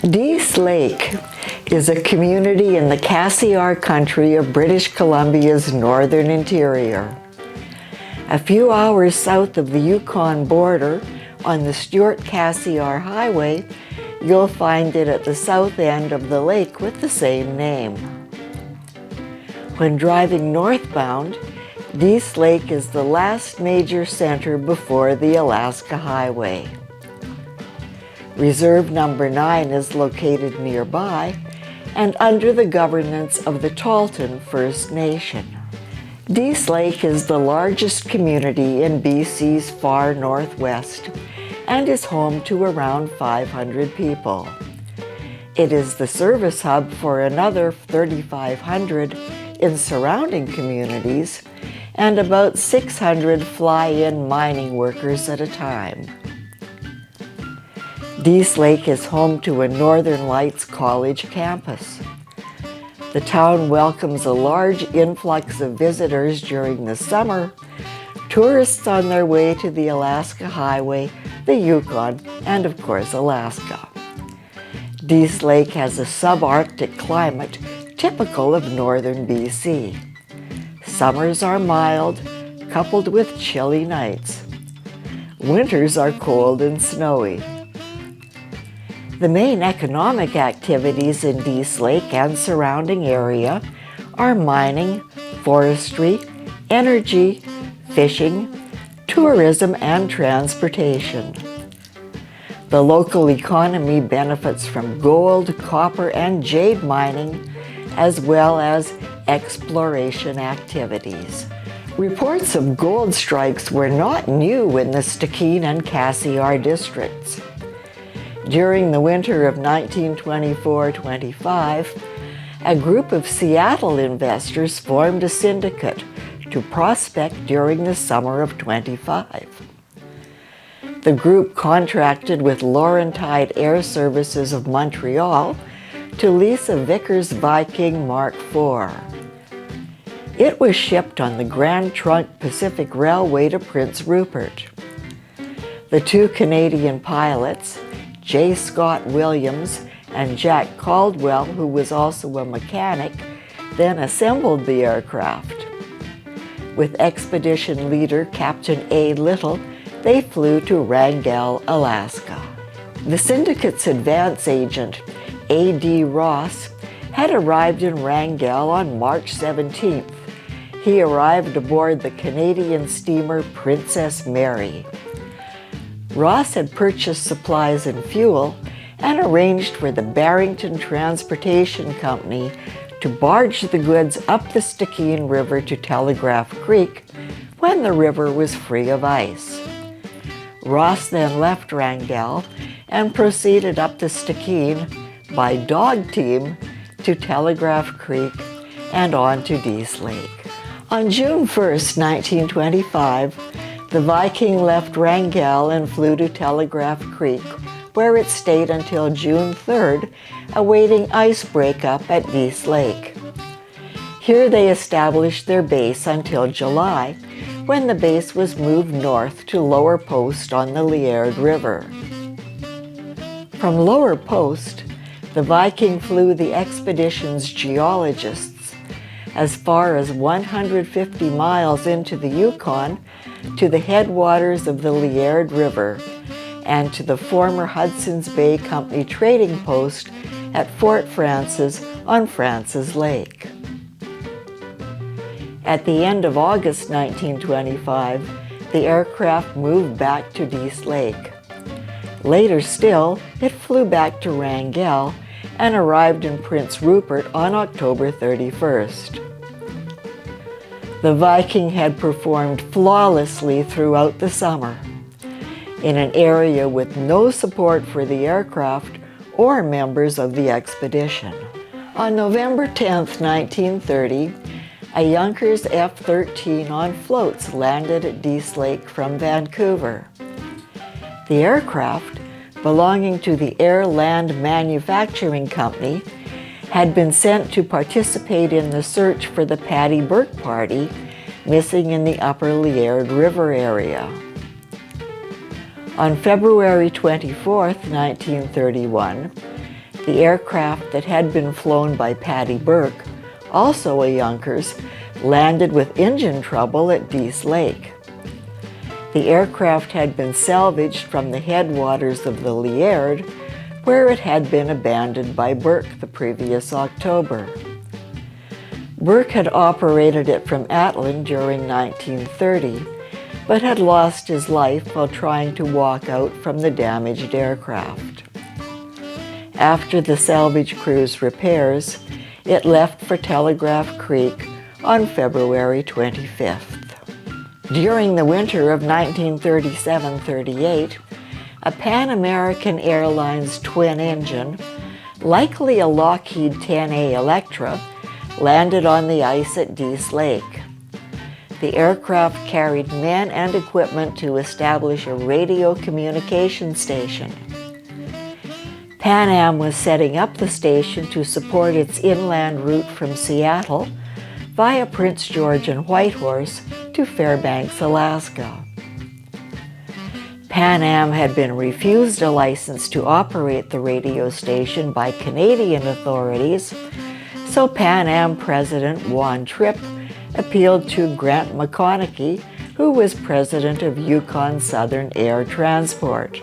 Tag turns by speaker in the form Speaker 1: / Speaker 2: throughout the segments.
Speaker 1: Dease Lake is a community in the Cassiar Country of British Columbia's northern interior. A few hours south of the Yukon border, on the Stewart-Cassiar Highway, you'll find it at the south end of the lake with the same name. When driving northbound, Dease Lake is the last major center before the Alaska Highway. Reserve number 9 is located nearby and under the governance of the Tahltan First Nation. Dease Lake is the largest community in BC's far northwest and is home to around 500 people. It is the service hub for another 3,500 in surrounding communities and about 600 fly-in mining workers at a time. Dease Lake is home to a Northern Lights College campus. The town welcomes a large influx of visitors during the summer, tourists on their way to the Alaska Highway, the Yukon, and of course Alaska. Dease Lake has a subarctic climate typical of northern BC. Summers are mild, coupled with chilly nights. Winters are cold and snowy. The main economic activities in Dease Lake and surrounding area are mining, forestry, energy, fishing, tourism, and transportation. The local economy benefits from gold, copper, and jade mining, as well as exploration activities. Reports of gold strikes were not new in the Stagg and Cassiar districts. During the winter of 1924-25, a group of Seattle investors formed a syndicate to prospect during the summer of '25. The group contracted with Laurentide Air Services of Montreal to lease a Vickers Viking Mark IV. It was shipped on the Grand Trunk Pacific Railway to Prince Rupert. The two Canadian pilots, J. Scott Williams and Jack Caldwell, who was also a mechanic, then assembled the aircraft. With expedition leader Captain A. Little, they flew to Wrangell, Alaska. The syndicate's advance agent, A.D. Ross, had arrived in Wrangell on March 17th. He arrived aboard the Canadian steamer Princess Mary. Ross had purchased supplies and fuel and arranged for the Barrington Transportation Company to barge the goods up the Stagg River to Telegraph Creek when the river was free of ice. Ross then left Wrangell and proceeded up the Stagg by dog team to Telegraph Creek and on to Dease Lake. On June 1st, 1925, the Viking left Wrangell and flew to Telegraph Creek, where it stayed until June 3rd, awaiting ice breakup at Dease Lake. Here they established their base until July, when the base was moved north to Lower Post on the Liard River. From Lower Post, the Viking flew the expedition's geologists as far as 150 miles into the Yukon to the headwaters of the Liard River and to the former Hudson's Bay Company trading post at Fort Frances on Frances Lake. At the end of August 1925, the aircraft moved back to Dease Lake. Later still, it flew back to Wrangell and arrived in Prince Rupert on October 31st. The Viking had performed flawlessly throughout the summer in an area with no support for the aircraft or members of the expedition. On November 10, 1930, a Junkers F-13 on floats landed at Dease Lake from Vancouver. The aircraft, belonging to the Air Land Manufacturing Company, had been sent to participate in the search for the Patty Burke party missing in the upper Liard River area. On February 24, 1931, The aircraft that had been flown by Patty Burke, also a Yonkers, landed with engine trouble at Dease Lake. The aircraft had been salvaged from the headwaters of the Liard, where it had been abandoned by Burke the previous October. Burke had operated it from Atlin during 1930, but had lost his life while trying to walk out from the damaged aircraft. After the salvage crew's repairs, it left for Telegraph Creek on February 25th. During the winter of 1937-38, a Pan American Airlines twin engine, likely a Lockheed 10A Electra, landed on the ice at Dease Lake. The aircraft carried men and equipment to establish a radio communication station. PanAm was setting up the station to support its inland route from Seattle via Prince George and Whitehorse to Fairbanks, Alaska. PanAm had been refused a license to operate the radio station by Canadian authorities, so PanAm President Juan Tripp appealed to Grant McConaughey, who was president of Yukon Southern Air Transport.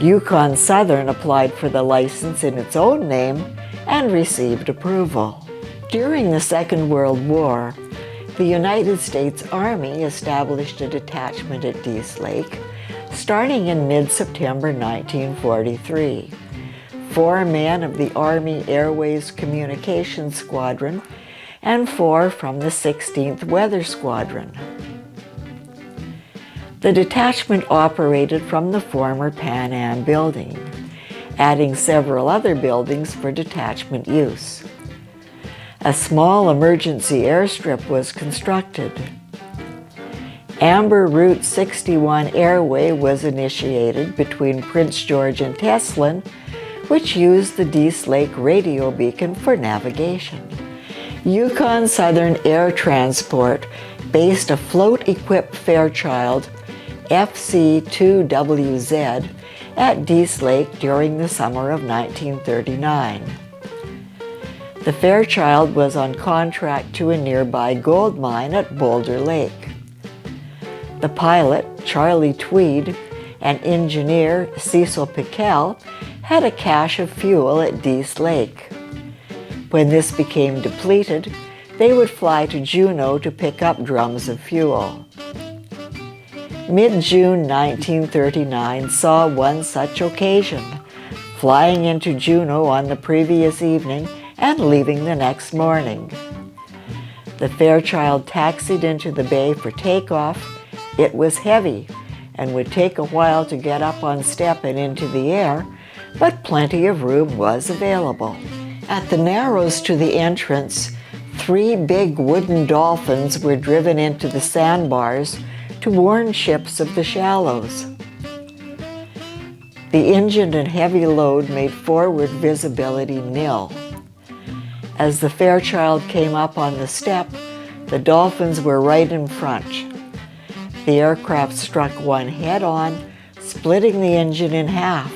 Speaker 1: Yukon Southern applied for the license in its own name and received approval. During the Second World War, the United States Army established a detachment at Dease Lake, starting in mid-September 1943. 4 men of the Army Airways Communications Squadron and 4 from the 16th Weather Squadron. The detachment operated from the former PanAm building, adding several other buildings for detachment use. A small emergency airstrip was constructed. Amber Route 61 airway was initiated between Prince George and Teslin, which used the Dease Lake radio beacon for navigation. Yukon Southern Air Transport based a float-equipped Fairchild FC-2WZ at Dease Lake during the summer of 1939. The Fairchild was on contract to a nearby gold mine at Boulder Lake. The pilot, Charlie Tweed, and engineer Cecil Piquel had a cache of fuel at Dease Lake. When this became depleted, they would fly to Juneau to pick up drums of fuel. Mid-June 1939 saw one such occasion, flying into Juneau on the previous evening and leaving the next morning. The Fairchild taxied into the bay for takeoff. It was heavy and would take a while to get up on step and into the air, but plenty of room was available. At the narrows to the entrance, 3 big wooden dolphins were driven into the sandbars to warn ships of the shallows. The engine and heavy load made forward visibility nil. As the Fairchild came up on the step, the dolphins were right in front. The aircraft struck one head-on, splitting the engine in half.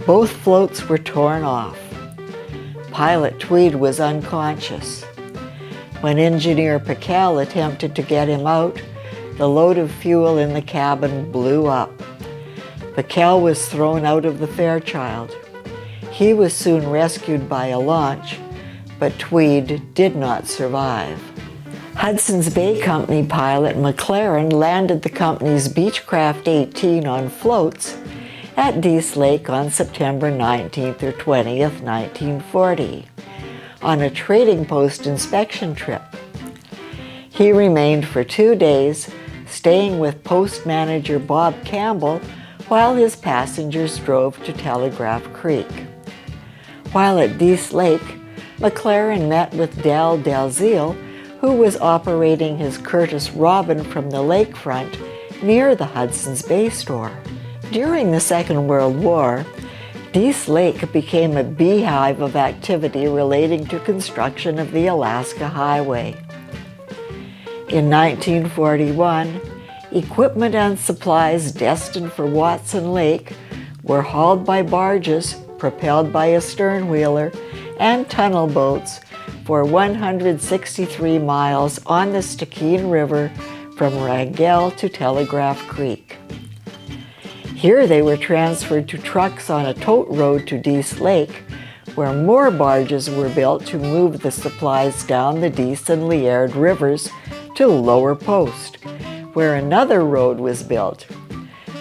Speaker 1: Both floats were torn off. Pilot Tweed was unconscious. When engineer Piquel attempted to get him out, the load of fuel in the cabin blew up. Piquel was thrown out of the Fairchild. He was soon rescued by a launch, but Tweed did not survive. Hudson's Bay Company pilot McLaren landed the company's Beechcraft 18 on floats at Dease Lake on September 19th or 20th, 1940, on a trading post inspection trip. He remained for 2 days, staying with post manager Bob Campbell while his passengers drove to Telegraph Creek. While at Dease Lake, McLaren met with Del Dalziel, who was operating his Curtiss Robin from the lakefront near the Hudson's Bay store. During the Second World War, Dease Lake became a beehive of activity relating to construction of the Alaska Highway. In 1941, equipment and supplies destined for Watson Lake were hauled by barges propelled by a sternwheeler, and tunnel boats for 163 miles on the Stikine River from Wrangell to Telegraph Creek. Here they were transferred to trucks on a tote road to Dease Lake, where more barges were built to move the supplies down the Dease and Liard rivers to Lower Post, where another road was built.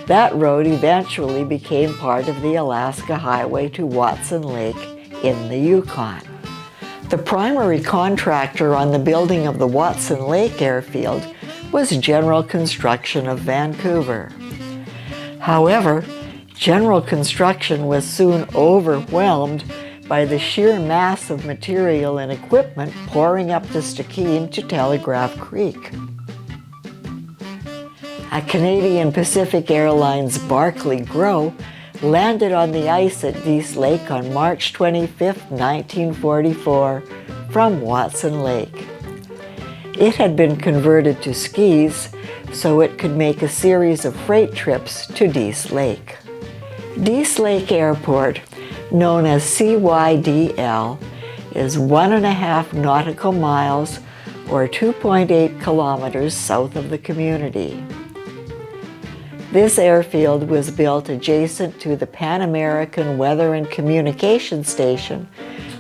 Speaker 1: That road eventually became part of the Alaska Highway to Watson Lake in the Yukon. The primary contractor on the building of the Watson Lake Airfield was General Construction of Vancouver. However, General Construction was soon overwhelmed by the sheer mass of material and equipment pouring up the Stikine to Telegraph Creek. A Canadian Pacific Airlines Barclay Gros landed on the ice at Dease Lake on March 25, 1944, from Watson Lake. It had been converted to skis so it could make a series of freight trips to Dease Lake. Dease Lake Airport, known as CYDL, is 1.5 nautical miles or 2.8 kilometers south of the community. This airfield was built adjacent to the Pan American Weather and Communications Station,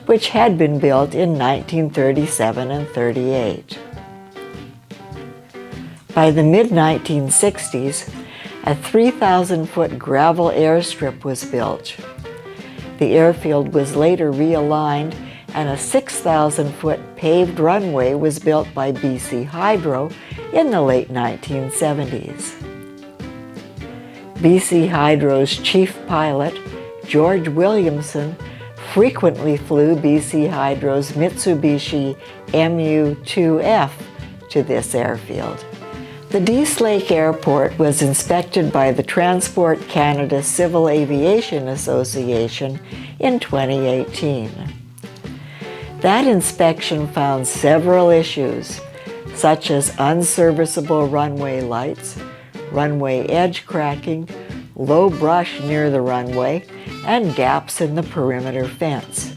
Speaker 1: which had been built in 1937 and 38. By the mid-1960s, a 3,000-foot gravel airstrip was built. The airfield was later realigned and a 6,000-foot paved runway was built by BC Hydro in the late 1970s. BC Hydro's chief pilot, George Williamson, frequently flew BC Hydro's Mitsubishi MU-2F to this airfield. The Dease Lake Airport was inspected by the Transport Canada Civil Aviation Association in 2018. That inspection found several issues, such as unserviceable runway lights, runway edge cracking, low brush near the runway, and gaps in the perimeter fence,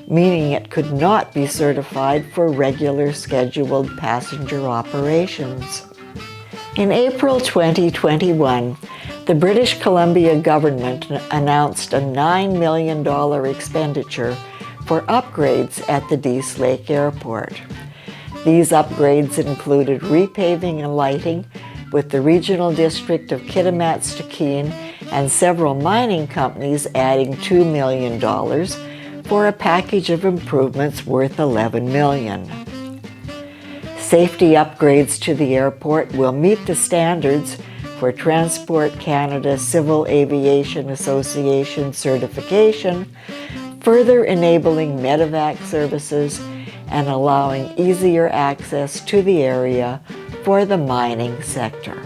Speaker 1: meaning it could not be certified for regular scheduled passenger operations. In April 2021, the British Columbia government announced a $9 million expenditure for upgrades at the Dease Lake Airport. These upgrades included repaving and lighting, with the Regional District of Kitimat-Stikine and several mining companies adding $2 million for a package of improvements worth $11 million. Safety upgrades to the airport will meet the standards for Transport Canada Civil Aviation Association certification, further enabling medevac services and allowing easier access to the area for the mining sector.